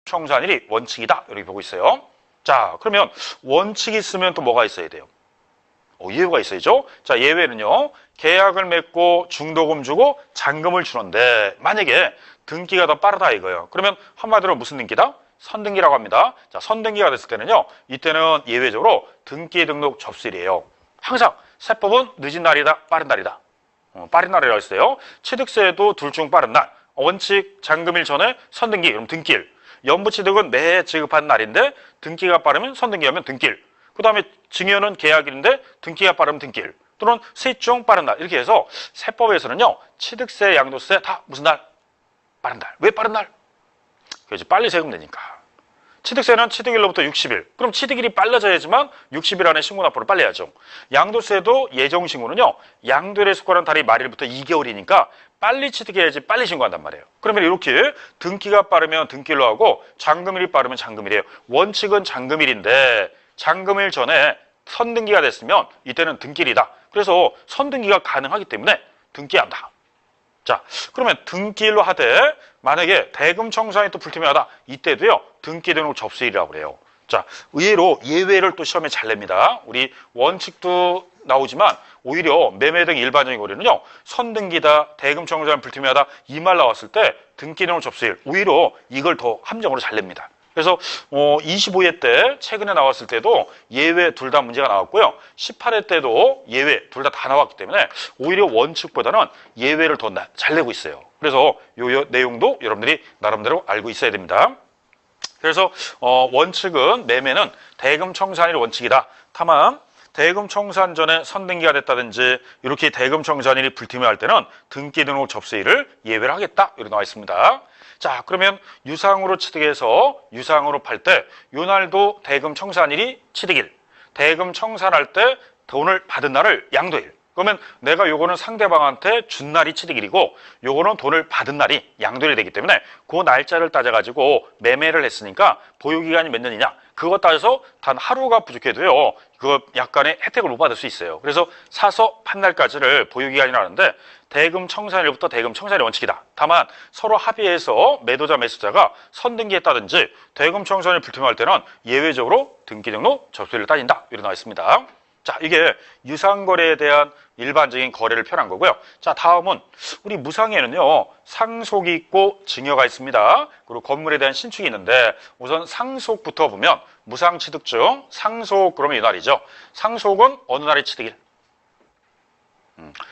청산일이 원칙이다. 이렇게 보고 있어요. 자, 그러면 원칙이 있으면 또 뭐가 있어야 돼요? 예외가 있어야죠. 자, 예외는요. 계약을 맺고 중도금 주고 잔금을 주는데 만약에 등기가 더 빠르다 이거예요. 그러면 한마디로 무슨 등기다? 선등기라고 합니다. 자, 선등기가 됐을 때는요. 이때는 예외적으로 등기 등록 접수일이에요. 항상 세법은 늦은 날이다, 빠른 날이다. 빠른 날이라고 했어요. 취득세도 둘 중 빠른 날. 원칙 잔금일 전에 선등기, 그럼 등기일. 연부취득은 매해 지급한 날인데 등기가 빠르면 선등기하면 등기일. 그 다음에 증여는 계약일인데 등기가 빠르면 등기일. 또는 셋 중 빠른 날. 이렇게 해서 세법에서는요. 취득세, 양도세 다 무슨 날? 빠른 날. 왜 빠른 날? 그렇지, 빨리 세금내니까. 취득세는 취득일로부터 60일. 그럼 취득일이 빨라져야지만 60일 안에 신고 납부를 빨리 해야죠. 양도세도 예정신고는요. 양도일에 속하는 달이 말일부터 2개월이니까 빨리 취득해야지 빨리 신고한단 말이에요. 그러면 이렇게 등기가 빠르면 등기일로 하고 잔금일이 빠르면 잔금일이에요. 원칙은 잔금일인데 잔금일 전에 선등기가 됐으면 이때는 등기일이다. 그래서 선등기가 가능하기 때문에 등기한다. 자, 그러면 등기일로 하되 만약에 대금 청산이 또 불투명하다. 이때도요. 등기 등록 접수일이라고 그래요. 자, 의외로 예외를 또 시험에 잘 냅니다. 우리 원칙도 나오지만 오히려 매매 등 일반적인 거래는요. 선등기다, 대금 청산 불투명하다 이 말 나왔을 때 등기 등록 접수일 오히려 이걸 더 함정으로 잘 냅니다. 그래서 25회 때 최근에 나왔을 때도 예외 둘 다 문제가 나왔고요. 18회 때도 예외 둘 다 나왔기 때문에 오히려 원칙보다는 예외를 더 잘 내고 있어요. 그래서 요 내용도 여러분들이 나름대로 알고 있어야 됩니다. 그래서 원칙은 매매는 대금 청산일 원칙이다. 다만 대금 청산 전에 선등기가 됐다든지 이렇게 대금 청산일이 불투명할 때는 등기 등록 접수일을 예외를 하겠다. 이렇게 나와 있습니다. 자, 그러면 유상으로 취득해서 유상으로 팔 때 요 날도 대금 청산일이 취득일. 대금 청산할 때 돈을 받은 날을 양도일. 그러면 내가 요거는 상대방한테 준 날이 취득일이고 요거는 돈을 받은 날이 양도일이 되기 때문에 그 날짜를 따져가지고 매매를 했으니까 보유기간이 몇 년이냐 그거 따져서 단 하루가 부족해도요 그거 약간의 혜택을 못 받을 수 있어요. 그래서 사서 판 날까지를 보유기간이라고 하는데 대금 청산일부터 대금 청산일 원칙이다. 다만 서로 합의해서 매도자 매수자가 선등기했다든지 대금 청산일 불투명할 때는 예외적으로 등기 등록 접수일을 따진다. 이렇게 나와 있습니다. 자, 이게 유상거래에 대한 일반적인 거래를 표현한 거고요. 자, 다음은 우리 무상에는요. 상속이 있고 증여가 있습니다. 그리고 건물에 대한 신축이 있는데 우선 상속부터 보면 무상취득증, 상속 그러면 이 날이죠. 상속은 어느 날이 취득일?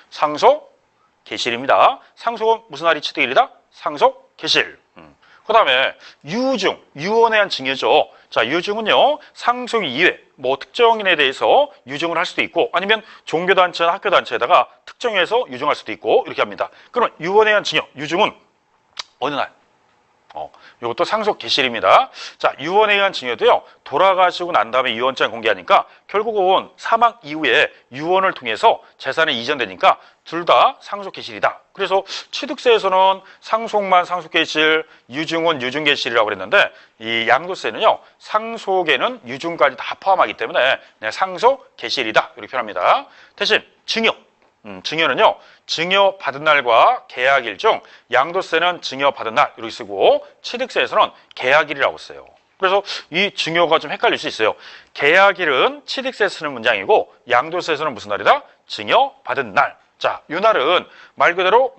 상속 개시일입니다. 상속은 무슨 날이 취득일이다? 상속 개시일. 그 다음에 유증, 유언에 대한 증여죠. 자, 유증은요, 상속 이외, 뭐 특정인에 대해서 유증을 할 수도 있고, 아니면 종교단체나 학교단체에다가 특정해서 유증할 수도 있고, 이렇게 합니다. 그러면 유언에 대한 증여, 유증은 어느 날? 이것도 상속 개시일입니다. 자, 유언에 의한 증여도요, 돌아가시고 난 다음에 유언장 공개하니까 결국은 사망 이후에 유언을 통해서 재산이 이전되니까 둘 다 상속 개시일이다. 그래서 취득세에서는 상속만 상속 개시일, 유증은 유증 개시일이라고 그랬는데 이 양도세는요, 상속에는 유증까지 다 포함하기 때문에 그냥 상속 개시일이다. 이렇게 표현합니다. 대신 증여. 증여는요, 증여 받은 날과 계약일 중 양도세는 증여 받은 날 이렇게 쓰고 취득세에서는 계약일이라고 써요. 그래서 이 증여가 좀 헷갈릴 수 있어요. 계약일은 취득세 쓰는 문장이고 양도세에서는 무슨 날이다? 증여 받은 날. 자, 이 날은 말 그대로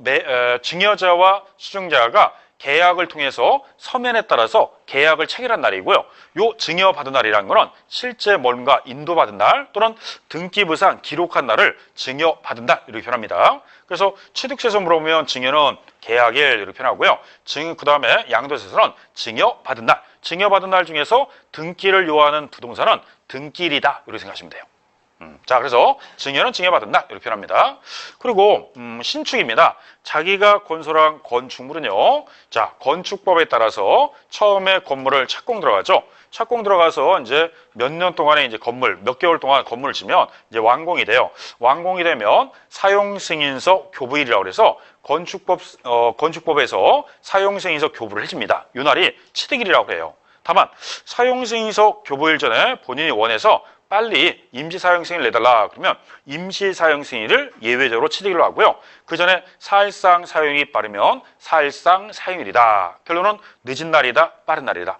증여자와 수증자가 계약을 통해서 서면에 따라서 계약을 체결한 날이고요. 요 증여받은 날이라는 거는 실제 뭔가 인도받은 날 또는 등기부상 기록한 날을 증여받은 날 이렇게 표현합니다. 그래서 취득세에서 물어보면 증여는 계약일 이렇게 표현하고요. 그 다음에 양도세에서는 증여받은 날. 증여받은 날 중에서 등기를 요하는 부동산은 등기일이다 이렇게 생각하시면 돼요. 자, 그래서 증여는 증여받은 날 이렇게 표현합니다. 그리고 신축입니다. 자기가 건설한 건축물은요. 자, 건축법에 따라서 처음에 건물을 착공 들어가죠. 착공 들어가서 이제 몇 년 동안에 이제 건물, 몇 개월 동안 건물을 지면 이제 완공이 돼요. 완공이 되면 사용승인서 교부일이라고 해서 건축법에서 사용승인서 교부를 해줍니다. 이 날이 취득일이라고 해요. 다만 사용승인서 교부일 전에 본인이 원해서 빨리 임시사용승인을 내달라 그러면 임시사용승인을 예외적으로 취득일로 하고요. 그 전에 사일상 사용이 빠르면 사일상 사용일이다. 결론은 늦은 날이다, 빠른 날이다.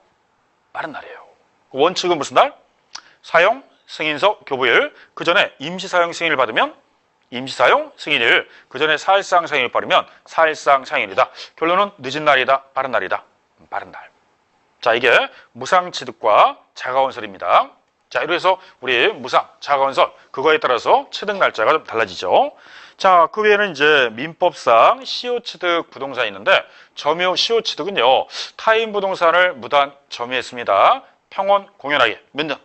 빠른 날이에요. 원칙은 무슨 날? 사용 승인서 교부일, 그 전에 임시사용 승인을 받으면 임시사용 승인일, 그 전에 사실상 상인을 받으면 사실상 상인이다. 결론은 늦은 날이다, 빠른 날이다. 빠른 날. 자, 이게 무상취득과 자가원설입니다. 자, 이래서 우리 무상, 자가원설, 그거에 따라서 취득 날짜가 좀 달라지죠. 자, 그 외에는 이제 민법상 시효취득 부동산이 있는데, 점유 시효취득은요, 타인 부동산을 무단 점유했습니다. 평온 공연하게 몇 년?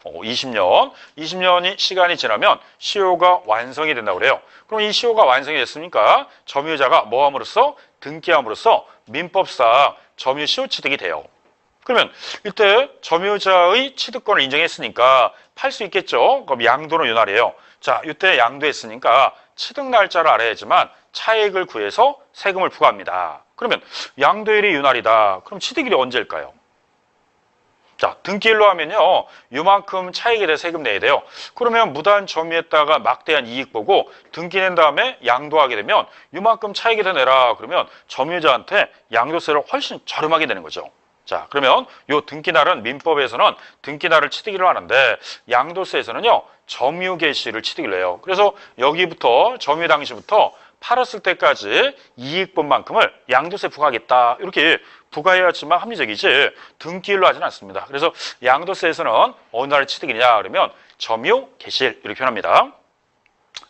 20년. 20년이 시간이 지나면 시효가 완성이 된다고 그래요. 그럼 이 시효가 완성이 됐으니까 점유자가 뭐함으로써? 등기함으로써 민법상 점유 시효취득이 돼요. 그러면 이때 점유자의 취득권을 인정했으니까 팔 수 있겠죠. 그럼 양도는 요 날이에요. 자, 이때 양도했으니까 취득 날짜를 알아야지만 차액을 구해서 세금을 부과합니다. 그러면 양도일이 요 날이다. 그럼 취득일이 언제일까요? 자, 등기일로 하면요, 요만큼 차익에 대해 세금 내야 돼요. 그러면 무단 점유했다가 막대한 이익 보고 등기 낸 다음에 양도하게 되면 요만큼 차익에 대해 내라. 그러면 점유자한테 양도세를 훨씬 저렴하게 내는 거죠. 자, 그러면 요 등기날은 민법에서는 등기날을 취득일로 하는데 양도세에서는요, 점유 개시를 취득일로 해요. 그래서 여기부터 점유 당시부터 팔았을 때까지 이익 본 만큼을 양도세 부과하겠다. 이렇게 부과해야지만 합리적이지 등기일로 하지는 않습니다. 그래서 양도세에서는 어느 날 취득이냐 그러면 점유 개시일 이렇게 표현합니다.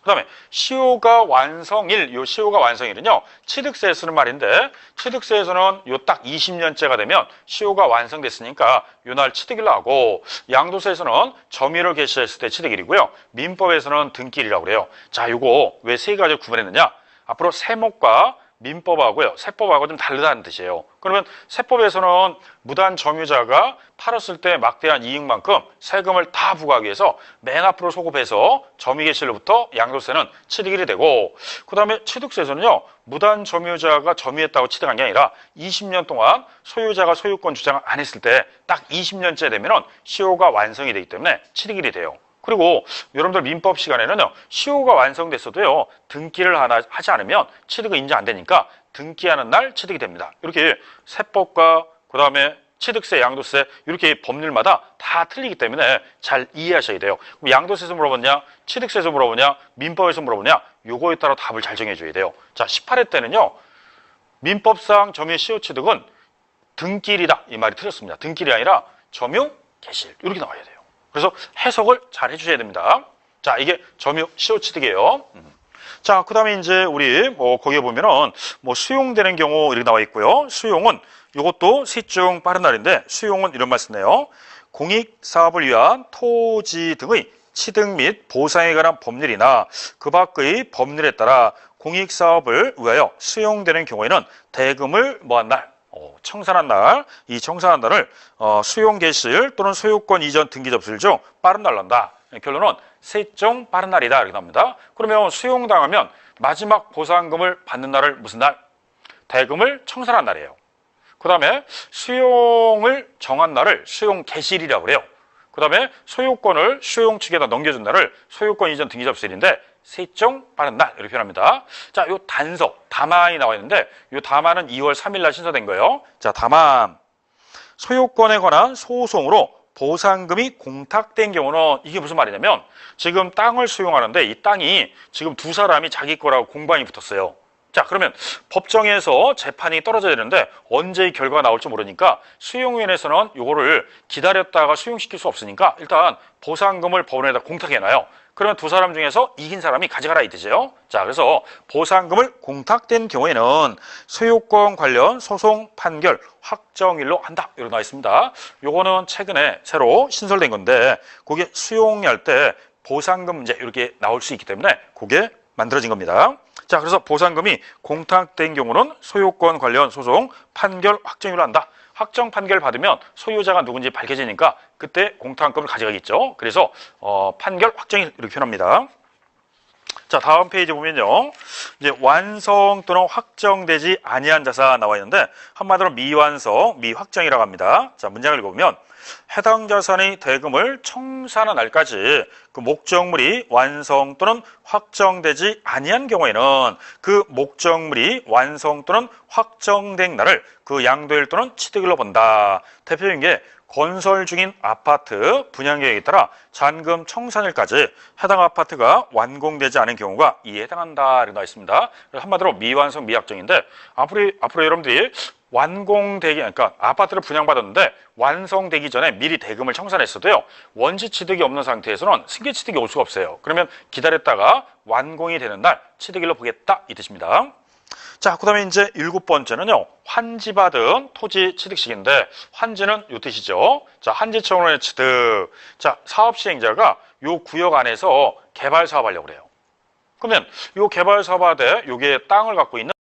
그 다음에 시효가 완성일, 요 시효가 완성일은요, 취득세에 쓰는 말인데, 취득세에서는 요 딱 20년째가 되면 시효가 완성됐으니까 요 날 취득일로 하고, 양도세에서는 점유를 개시했을 때 취득일이고요, 민법에서는 등기일이라고 그래요. 자, 요거 왜 세 가지를 구분했느냐? 앞으로 세목과 민법하고요, 세법하고 좀 다르다는 뜻이에요. 그러면 세법에서는 무단 점유자가 팔았을 때 막대한 이익만큼 세금을 다 부과하기 위해서 맨 앞으로 소급해서 점유 개시일로부터 양도세는 취득일이 되고, 그 다음에 취득세에서는요, 무단 점유자가 점유했다고 취득한 게 아니라 20년 동안 소유자가 소유권 주장을 안 했을 때 딱 20년째 되면은 시효가 완성이 되기 때문에 취득일이 돼요. 그리고 여러분들 민법 시간에는요, 시효가 완성됐어도요, 등기를 하지 않으면 취득이 인정 안 되니까 등기하는 날 취득이 됩니다. 이렇게 세법과 그 다음에 취득세, 양도세 이렇게 법률마다 다 틀리기 때문에 잘 이해하셔야 돼요. 그럼 양도세에서 물어보냐, 취득세에서 물어보냐, 민법에서 물어보냐, 요거에 따라 답을 잘 정해줘야 돼요. 자, 18회 때는요, 민법상 점유 시효취득은 등기일이다 이 말이 틀렸습니다. 등기일이 아니라 점유 개시일 이렇게 나와야 돼요. 그래서 해석을 잘 해주셔야 됩니다. 자, 이게 점유 시효취득이에요. 자, 그 다음에 이제 우리 거기에 보면은 수용되는 경우 이렇게 나와 있고요. 수용은 이것도 셋 중 빠른 날인데, 수용은 이런 말 쓰네요. 공익사업을 위한 토지 등의 취득 및 보상에 관한 법률이나 그 밖의 법률에 따라 공익사업을 위하여 수용되는 경우에는 대금을 뭐한 날, 청산한 날, 이 청산한 날을 수용 개시일 또는 소유권 이전 등기 접수일 중 빠른 날로 한다. 결론은 셋 중 빠른 날이다 이렇게 나옵니다. 그러면 수용당하면 마지막 보상금을 받는 날을 무슨 날? 대금을 청산한 날이에요. 그 다음에 수용을 정한 날을 수용 개시일이라고 그래요. 그 다음에 소유권을 수용 측에다 넘겨준 날을 소유권 이전 등기 접수일인데 셋 중 빠른 날 이렇게 표현합니다. 자, 요 단서, 담안이 나와 있는데 요 담안은 2월 3일 날 신서된 거예요. 자, 담안. 소유권에 관한 소송으로 보상금이 공탁된 경우는 이게 무슨 말이냐면, 지금 땅을 수용하는데 이 땅이 지금 두 사람이 자기 거라고 공방이 붙었어요. 자, 그러면 법정에서 재판이 떨어져야 되는데 언제 이 결과가 나올지 모르니까 수용위원회에서는 이거를 기다렸다가 수용시킬 수 없으니까 일단 보상금을 법원에다 공탁해놔요. 그러면 두 사람 중에서 이긴 사람이 가져가라 이 뜻이에요. 자, 그래서 보상금을 공탁된 경우에는 소유권 관련 소송 판결 확정일로 한다 이렇게 나와 있습니다. 요거는 최근에 새로 신설된 건데 그게 수용할 때 보상금 문제 이렇게 나올 수 있기 때문에 그게 만들어진 겁니다. 자, 그래서 보상금이 공탁된 경우는 소유권 관련 소송 판결 확정일로 한다. 확정 판결 받으면 소유자가 누군지 밝혀지니까 그때 공탁금을 가져가겠죠. 그래서 판결 확정일 이렇게 표현합니다. 자, 다음 페이지 보면요. 이제 완성 또는 확정되지 아니한 자산 나와 있는데 한마디로 미완성, 미확정이라고 합니다. 자, 문장을 읽어보면 해당 자산의 대금을 청산한 날까지 그 목적물이 완성 또는 확정되지 아니한 경우에는 그 목적물이 완성 또는 확정된 날을 그 양도일 또는 취득일로 본다. 대표적인 게 건설 중인 아파트 분양 계획에 따라 잔금 청산일까지 해당 아파트가 완공되지 않은 경우가 이에 해당한다. 이렇게 나와 있습니다. 한마디로 미완성, 미확정인데 앞으로 여러분들이 완공되기, 그러니까 아파트를 분양받았는데 완성되기 전에 미리 대금을 청산했어도요, 원시 취득이 없는 상태에서는 승계 취득이 올 수가 없어요. 그러면 기다렸다가 완공이 되는 날 취득일로 보겠다 이 뜻입니다. 자, 그 다음에 이제 7번째는요, 환지받은 토지 취득식인데, 환지는 요 뜻이죠. 자, 환지청원의 취득. 자, 사업 시행자가 요 구역 안에서 개발 사업 하려고 그래요. 그러면 요 개발 사업 하되 여기에 땅을 갖고 있는